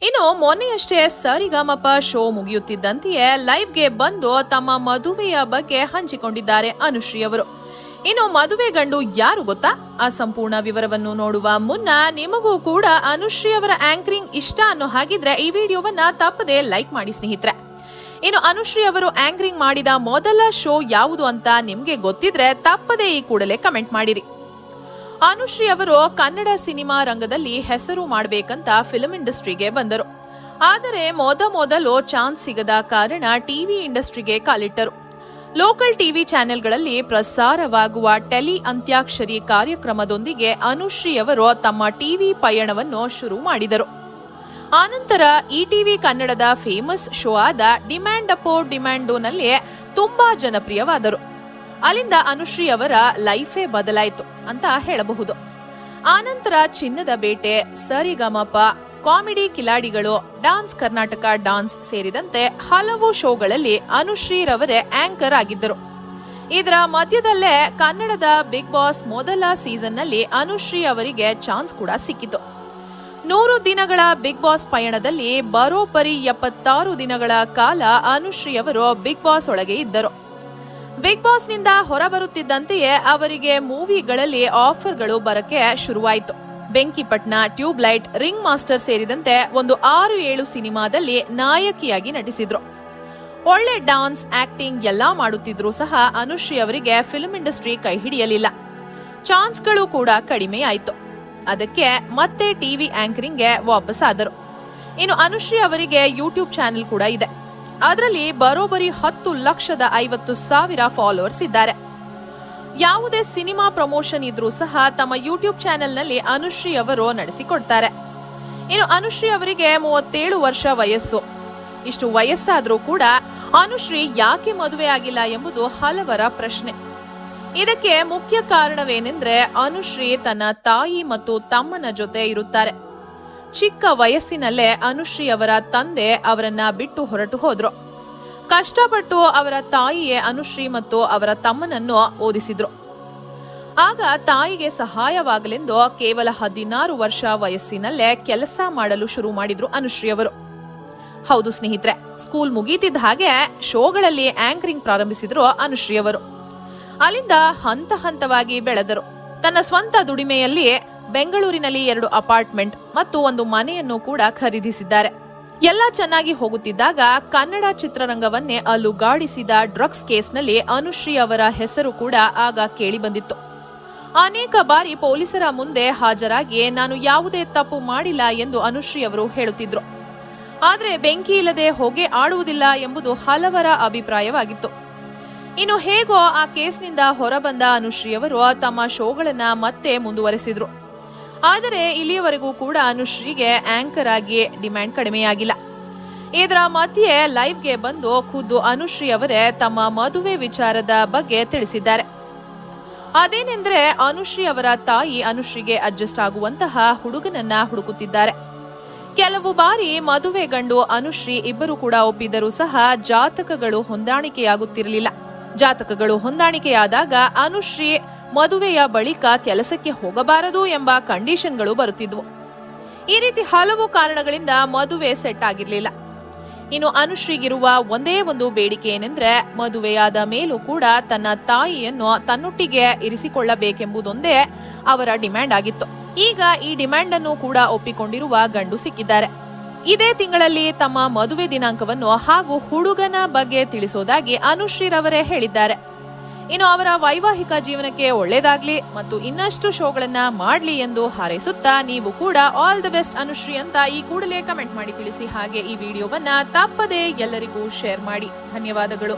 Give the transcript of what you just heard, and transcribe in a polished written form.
ಇನ್ನು ಮೊನ್ನೆಯಷ್ಟೇ ಸರಿಗಮಪ ಶೋ ಮುಗಿಯುತ್ತಿದ್ದಂತೆಯೇ ಲೈವ್ಗೆ ಬಂದು ತಮ್ಮ ಮದುವೆಯ ಬಗ್ಗೆ ಹಂಚಿಕೊಂಡಿದ್ದಾರೆ ಅನುಶ್ರೀ ಅವರು. ಇನ್ನು ಮದುವೆ ಗಂಡು ಯಾರು ಗೊತ್ತಾ? ಆ ಸಂಪೂರ್ಣ ವಿವರವನ್ನು ನೋಡುವ ಮುನ್ನ ನಿಮಗೂ ಕೂಡ ಅನುಶ್ರೀ ಅವರ ಆಂಕರಿಂಗ್ ಇಷ್ಟ ಅನ್ನೋ ಹಾಗಿದ್ರೆ ಈ ವಿಡಿಯೋವನ್ನ ತಪ್ಪದೆ ಲೈಕ್ ಮಾಡಿ ಸ್ನೇಹಿತರೆ. ಇನ್ನು ಅನುಶ್ರೀ ಅವರು ಆಂಕರಿಂಗ್ ಮಾಡಿದ ಮೊದಲ ಶೋ ಯಾವುದು ಅಂತ ನಿಮ್ಗೆ ಗೊತ್ತಿದ್ರೆ ತಪ್ಪದೆ ಈ ಕೂಡಲೇ ಕಮೆಂಟ್ ಮಾಡಿರಿ. ಅನುಶ್ರೀ ಅವರು ಕನ್ನಡ ಸಿನಿಮಾ ರಂಗದಲ್ಲಿ ಹೆಸರು ಮಾಡಬೇಕಂತ ಫಿಲ್ಮ್ ಇಂಡಸ್ಟ್ರಿಗೆ ಬಂದರು. ಆದರೆ ಮೊದಲು ಚಾನ್ಸ್ ಸಿಗದ ಕಾರಣ ಟಿವಿ ಇಂಡಸ್ಟ್ರಿಗೆ ಕಾಲಿಟ್ಟರು. ಲೋಕಲ್ ಟಿವಿ ಚಾನೆಲ್ಗಳಲ್ಲಿ ಪ್ರಸಾರವಾಗುವ ಟೆಲಿ ಅಂತ್ಯಾಕ್ಷರಿ ಕಾರ್ಯಕ್ರಮದೊಂದಿಗೆ ಅನುಶ್ರೀ ಅವರು ತಮ್ಮ ಟಿವಿ ಪಯಣವನ್ನು ಶುರು ಮಾಡಿದರು. ಆನಂತರ ಟಿವಿ ಕನ್ನಡದ ಫೇಮಸ್ ಶೋ ಆದ ಡಿಮ್ಯಾಂಡ್ ಅಪೋ ಡಿಮ್ಯಾಂಡೋನಲ್ಲಿ ತುಂಬಾ ಜನಪ್ರಿಯವಾದರು. ಅಲ್ಲಿಂದ ಅನುಶ್ರೀ ಅವರ ಲೈಫೇ ಬದಲಾಯಿತು ಅಂತ ಹೇಳಬಹುದು. ಆನಂತರ ಚಿನ್ನದ ಬೇಟೆ, ಸರಿಗಮಪ, ಕಾಮಿಡಿ ಕಿಲಾಡಿಗಳು, ಡಾನ್ಸ್ ಕರ್ನಾಟಕ ಡಾನ್ಸ್ ಸೇರಿದಂತೆ ಹಲವು ಶೋಗಳಲ್ಲಿ ಅನುಶ್ರೀ ರವರೇ ಆಂಕರ್ ಆಗಿದ್ದರು. ಇದರ ಮಧ್ಯದಲ್ಲೇ ಕನ್ನಡದ ಬಿಗ್ ಬಾಸ್ ಮೊದಲ ಸೀಸನ್ನಲ್ಲಿ ಅನುಶ್ರೀ ಅವರಿಗೆ ಚಾನ್ಸ್ ಕೂಡ ಸಿಕ್ಕಿತು. 100 ದಿನಗಳ ಬಿಗ್ ಬಾಸ್ ಪಯಣದಲ್ಲಿ ಬರೋಬ್ಬರಿ 76 ದಿನಗಳ ಕಾಲ ಅನುಶ್ರೀ ಅವರು ಬಿಗ್ ಬಾಸ್ ಒಳಗೆ ಇದ್ದರು. ಬಿಗ್ ಬಾಸ್ ನಿಂದ ಹೊರಬರುತ್ತಿದ್ದಂತೆಯೇ ಅವರಿಗೆ ಮೂವಿಗಳಲ್ಲಿ ಆಫರ್ಗಳು ಬರಕ್ಕೆ ಶುರುವಾಯಿತು. ಬೆಂಕಿಪಟ್ನ, ಟ್ಯೂಬ್ಲೈಟ್, ರಿಂಗ್ ಮಾಸ್ಟರ್ ಸೇರಿದಂತೆ ಒಂದು 6-7 ಸಿನಿಮಾದಲ್ಲಿ ನಾಯಕಿಯಾಗಿ ನಟಿಸಿದ್ರು. ಒಳ್ಳೆ ಡಾನ್ಸ್, ಆಕ್ಟಿಂಗ್ ಎಲ್ಲಾ ಮಾಡುತ್ತಿದ್ರು ಸಹ ಅನುಶ್ರೀ ಅವರಿಗೆ ಫಿಲ್ಮ್ ಇಂಡಸ್ಟ್ರಿ ಕೈ ಹಿಡಿಯಲಿಲ್ಲ. ಚಾನ್ಸ್ಗಳು ಕೂಡ ಕಡಿಮೆಯಾಯಿತು. ಅದಕ್ಕೆ ಮತ್ತೆ ಟಿವಿ ಆಂಕರಿಂಗ್ಗೆ ವಾಪಸ್ ಆದರು. ಇನ್ನು ಅನುಶ್ರೀ ಅವರಿಗೆ ಯೂಟ್ಯೂಬ್ ಚಾನೆಲ್ ಕೂಡ ಇದೆ. ಅದರಲ್ಲಿ ಬರೋಬ್ಬರಿ 10,50,000 ಫಾಲೋವರ್ಸ್ ಇದ್ದಾರೆ. ಯಾವುದೇ ಸಿನಿಮಾ ಪ್ರಮೋಷನ್ ಇದ್ರೂ ಸಹ ತಮ್ಮ ಯೂಟ್ಯೂಬ್ ಚಾನೆಲ್ನಲ್ಲಿ ಅನುಶ್ರೀ ಅವರು ನಡೆಸಿಕೊಡ್ತಾರೆ. ಇನ್ನು ಅನುಶ್ರೀ ಅವರಿಗೆ 37 ವರ್ಷ ವಯಸ್ಸು. ಇಷ್ಟು ವಯಸ್ಸಾದ್ರೂ ಕೂಡ ಅನುಶ್ರೀ ಯಾಕೆ ಮದುವೆ ಆಗಿಲ್ಲ ಎಂಬುದು ಹಲವರ ಪ್ರಶ್ನೆ. ಇದಕ್ಕೆ ಮುಖ್ಯ ಕಾರಣವೇನೆಂದ್ರೆ ಅನುಶ್ರೀ ತನ್ನ ತಾಯಿ ಮತ್ತು ತಮ್ಮನ ಜೊತೆ ಇರುತ್ತಾರೆ. ಚಿಕ್ಕ ವಯಸ್ಸಿನಲ್ಲೇ ಅನುಶ್ರೀ ಅವರ ತಂದೆ ಅವರನ್ನ ಬಿಟ್ಟು ಹೊರಟು ಹೋದ್ರು. ಕಷ್ಟಪಟ್ಟು ಅವರ ತಾಯಿಯೇ ಅನುಶ್ರೀ ಮತ್ತು ಅವರ ತಮ್ಮನನ್ನು ಓದಿಸಿದ್ರು. ಆಗ ತಾಯಿಗೆ ಸಹಾಯವಾಗಲೆಂದು ಕೇವಲ 16 ವರ್ಷ ವಯಸ್ಸಿನಲ್ಲೇ ಕೆಲಸ ಮಾಡಲು ಶುರು ಮಾಡಿದ್ರು ಅನುಶ್ರೀ ಅವರು. ಹೌದು ಸ್ನೇಹಿತರೆ, ಸ್ಕೂಲ್ ಮುಗೀತಿದ್ದ ಹಾಗೆ ಶೋಗಳಲ್ಲಿ ಆಂಕರಿಂಗ್ ಪ್ರಾರಂಭಿಸಿದ್ರು ಅನುಶ್ರೀ ಅವರು. ಅಲ್ಲಿಂದ ಹಂತ ಹಂತವಾಗಿ ಬೆಳೆದರು. ತನ್ನ ಸ್ವಂತ ದುಡಿಮೆಯಲ್ಲಿ ಬೆಂಗಳೂರಿನಲ್ಲಿ 2 ಅಪಾರ್ಟ್ಮೆಂಟ್ ಮತ್ತು ಒಂದು ಮನೆಯನ್ನು ಕೂಡ ಖರೀದಿಸಿದ್ದಾರೆ. ಎಲ್ಲ ಚೆನ್ನಾಗಿ ಹೋಗುತ್ತಿದ್ದಾಗ ಕನ್ನಡ ಚಿತ್ರರಂಗವನ್ನೇ ಅಲುಗಾಡಿಸಿದ ಡ್ರಗ್ಸ್ ಕೇಸ್ನಲ್ಲಿ ಅನುಶ್ರೀ ಅವರ ಹೆಸರು ಕೂಡ ಆಗ ಕೇಳಿ ಬಂದಿತ್ತು. ಅನೇಕ ಬಾರಿ ಪೊಲೀಸರ ಮುಂದೆ ಹಾಜರಾಗಿ ನಾನು ಯಾವುದೇ ತಪ್ಪು ಮಾಡಿಲ್ಲ ಎಂದು ಅನುಶ್ರೀ ಅವರು ಹೇಳುತ್ತಿದ್ರು. ಆದರೆ ಬೆಂಕಿ ಇಲ್ಲದೆ ಹೊಗೆ ಆಡುವುದಿಲ್ಲ ಎಂಬುದು ಹಲವರ ಅಭಿಪ್ರಾಯವಾಗಿತ್ತು. ಇನ್ನು ಹೇಗೋ ಆ ಕೇಸ್ನಿಂದ ಹೊರಬಂದ ಅನುಶ್ರೀ ಅವರು ತಮ್ಮ ಶೋಗಳನ್ನ ಮತ್ತೆ ಮುಂದುವರೆಸಿದ್ರು. ಆದರೆ ಇಲ್ಲಿಯವರೆಗೂ ಕೂಡ ಅನುಶ್ರೀಗೆ ಆಂಕರ್ ಆಗಿ ಡಿಮ್ಯಾಂಡ್ ಕಡಿಮೆಯಾಗಿಲ್ಲ. ಇದರ ಮಧ್ಯೆ ಲೈವ್ಗೆ ಬಂದು ಖುದ್ದು ಅನುಶ್ರೀ ಅವರೇ ತಮ್ಮ ಮದುವೆ ವಿಚಾರದ ಬಗ್ಗೆ ತಿಳಿಸಿದ್ದಾರೆ. ಅದೇನೆಂದ್ರೆ ಅನುಶ್ರೀ ಅವರ ತಾಯಿ ಅನುಶ್ರೀಗೆ ಅಡ್ಜಸ್ಟ್ ಆಗುವಂತಹ ಹುಡುಗನನ್ನ ಹುಡುಕುತ್ತಿದ್ದಾರೆ. ಕೆಲವು ಬಾರಿ ಮದುವೆ ಗಂಡು ಅನುಶ್ರೀ ಇಬ್ಬರು ಕೂಡ ಒಪ್ಪಿದರೂ ಸಹ ಜಾತಕಗಳು ಹೊಂದಾಣಿಕೆಯಾಗುತ್ತಿರಲಿಲ್ಲ. ಜಾತಕಗಳು ಹೊಂದಾಣಿಕೆಯಾದಾಗ ಅನುಶ್ರೀ ಮದುವೆಯ ಬಳಿಕ ಕೆಲಸಕ್ಕೆ ಹೋಗಬಾರದು ಎಂಬ ಕಂಡೀಷನ್ಗಳು ಬರುತ್ತಿದ್ವು. ಈ ರೀತಿ ಹಲವು ಕಾರಣಗಳಿಂದ ಮದುವೆ ಸೆಟ್ ಆಗಿರಲಿಲ್ಲ. ಇನ್ನು ಅನುಶ್ರೀಗಿರುವ ಒಂದೇ ಒಂದು ಬೇಡಿಕೆ ಏನೆಂದ್ರೆ ಮದುವೆಯಾದ ಮೇಲೂ ಕೂಡ ತನ್ನ ತಾಯಿಯನ್ನು ತನ್ನೊಟ್ಟಿಗೆ ಇರಿಸಿಕೊಳ್ಳಬೇಕೆಂಬುದೊಂದೇ ಅವರ ಡಿಮ್ಯಾಂಡ್ ಆಗಿತ್ತು. ಈಗ ಈ ಡಿಮ್ಯಾಂಡ್ ಅನ್ನು ಕೂಡ ಒಪ್ಪಿಕೊಂಡಿರುವ ಗಂಡು ಸಿಕ್ಕಿದ್ದಾರೆ. ಇದೇ ತಿಂಗಳಲ್ಲಿ ತಮ್ಮ ಮದುವೆ ದಿನಾಂಕವನ್ನು ಹಾಗೂ ಹುಡುಗನ ಬಗ್ಗೆ ತಿಳಿಸೋದಾಗಿ ಅನುಶ್ರೀ ರವರೇ ಹೇಳಿದ್ದಾರೆ. ಇನ್ನು ಅವರ ವೈವಾಹಿಕ ಜೀವನಕ್ಕೆ ಒಳ್ಳೇದಾಗ್ಲಿ ಮತ್ತು ಇನ್ನಷ್ಟು ಶೋಗಳನ್ನ ಮಾಡ್ಲಿ ಎಂದು ಹಾರೈಸುತ್ತಾ ನೀವು ಕೂಡ ಆಲ್ ದಿ ಬೆಸ್ಟ್ ಅನುಶ್ರೀ ಅಂತ ಈ ಕೂಡಲೇ ಕಮೆಂಟ್ ಮಾಡಿ ತಿಳಿಸಿ. ಹಾಗೆ ಈ ವಿಡಿಯೋವನ್ನ ತಪ್ಪದೇ ಎಲ್ಲರಿಗೂ ಶೇರ್ ಮಾಡಿ. ಧನ್ಯವಾದಗಳು.